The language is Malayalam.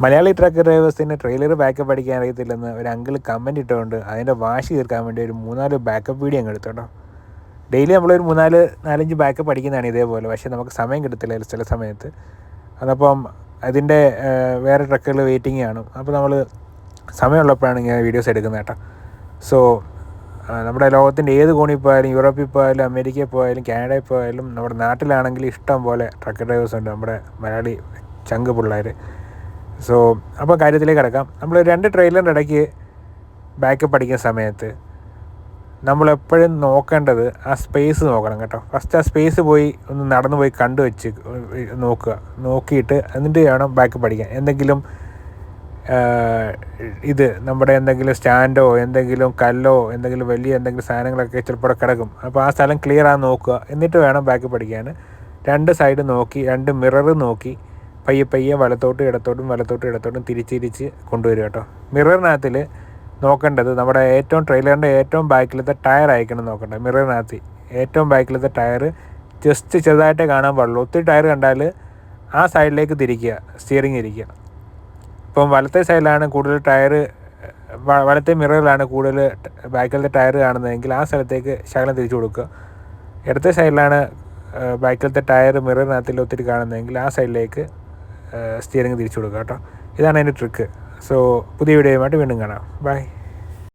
മലയാളി ട്രക്ക് ഡ്രൈവേഴ്സിന് ട്രെയിലർ ബാക്കപ്പ് അടിക്കാൻ അറിയത്തില്ലെന്ന് ഒരു അങ്കിൾ കമൻറ്റ് ഇട്ടുകൊണ്ട് അതിൻ്റെ വാശി തീർക്കാൻ വേണ്ടി ഒരു 3-4 ബാക്കപ്പ് വീഡിയോ അങ്ങ് എടുത്തു കേട്ടോ. ഡെയിലി നമ്മളൊരു 4-5 ബാക്കപ്പ് അടിക്കുന്നതാണ് ഇതേപോലെ. പക്ഷേ നമുക്ക് സമയം കിട്ടത്തില്ല ചില സമയത്ത്. അതപ്പം അതിൻ്റെ വേറെ ട്രക്കുകൾ വെയിറ്റിംഗ് കാണും. അപ്പോൾ നമ്മൾ സമയമുള്ളപ്പോഴാണ് ഇങ്ങനെ വീഡിയോസ് എടുക്കുന്നത് കേട്ടോ. സോ നമ്മുടെ ലോകത്തിൻ്റെ ഏത് കോണിൽ പോയാലും, യൂറോപ്പിൽ പോയാലും, അമേരിക്കയിൽ പോയാലും, കാനഡയിൽ പോയാലും, നമ്മുടെ നാട്ടിലാണെങ്കിൽ ഇഷ്ടം പോലെ ട്രക്ക് ഡ്രൈവേഴ്സ് ഉണ്ട്, നമ്മുടെ മലയാളി ചങ്ക് പിള്ളേർ. സോ അപ്പോൾ കാര്യത്തിലേക്ക് കിടക്കാം. നമ്മൾ 2 ട്രെയിലറിൻ്റെ ഇടയ്ക്ക് ബാക്കപ്പ് അടിക്കുന്ന സമയത്ത് നമ്മളെപ്പോഴും നോക്കേണ്ടത് ആ സ്പേസ് നോക്കണം കേട്ടോ. ഫസ്റ്റ് ആ സ്പേസ് പോയി ഒന്ന് നടന്നു പോയി കണ്ടു വെച്ച് നോക്കിയിട്ട് എന്നിട്ട് വേണം ബാക്കപ്പ് അടിക്കാൻ. എന്തെങ്കിലും നമ്മുടെ എന്തെങ്കിലും സ്റ്റാൻഡോ എന്തെങ്കിലും കല്ലോ എന്തെങ്കിലും വലിയ എന്തെങ്കിലും സാധനങ്ങളൊക്കെ ചിലപ്പോൾ കിടക്കും. അപ്പോൾ ആ സ്ഥലം ക്ലിയർ ആണെന്ന് നോക്കുക, എന്നിട്ട് വേണം ബാക്കപ്പ് അടിക്കാൻ. 2 സൈഡ് നോക്കി, 2 മിറർ നോക്കി പയ്യെ വലത്തോട്ടും ഇടത്തോട്ടും തിരിച്ച് കൊണ്ടുവരിക കേട്ടോ. മിററിനകത്തിൽ നോക്കേണ്ടത് നമ്മുടെ ട്രെയിലറിൻ്റെ ഏറ്റവും ബാക്കിലത്തെ ടയർ അയക്കണം നോക്കണ്ട. മിററിനകത്ത് ഏറ്റവും ബാക്കിലത്തെ ടയർ ജസ്റ്റ് ചെറുതായിട്ടേ കാണാൻ പാടുള്ളൂ. ഒത്തിരി ടയർ കണ്ടാൽ ആ സൈഡിലേക്ക് തിരിക്കുക, സ്റ്റിയറിംഗ് ഇരിക്കുക. ഇപ്പം വലത്തെ സൈഡിലാണ് കൂടുതൽ ടയർ, വലത്തെ മിററിലാണ് കൂടുതൽ ബാക്കിലത്തെ ടയർ കാണുന്നതെങ്കിൽ ആ സ്ഥലത്തേക്ക് ശകലം തിരിച്ചു കൊടുക്കുക. ഇടത്തെ സൈഡിലാണ് ബാക്കിലത്തെ ടയർ മിററിനകത്തിൽ ഒത്തിരി കാണുന്നതെങ്കിൽ ആ സൈഡിലേക്ക് സ്റ്റിയറിംഗ് തിരിച്ചു കൊടുക്കുക കേട്ടോ. ഇതാണ് അതിൻ്റെ ട്രിക്ക്. സോ പുതിയ വീഡിയോയുമായിട്ട് വീണ്ടും കാണാം. ബൈ.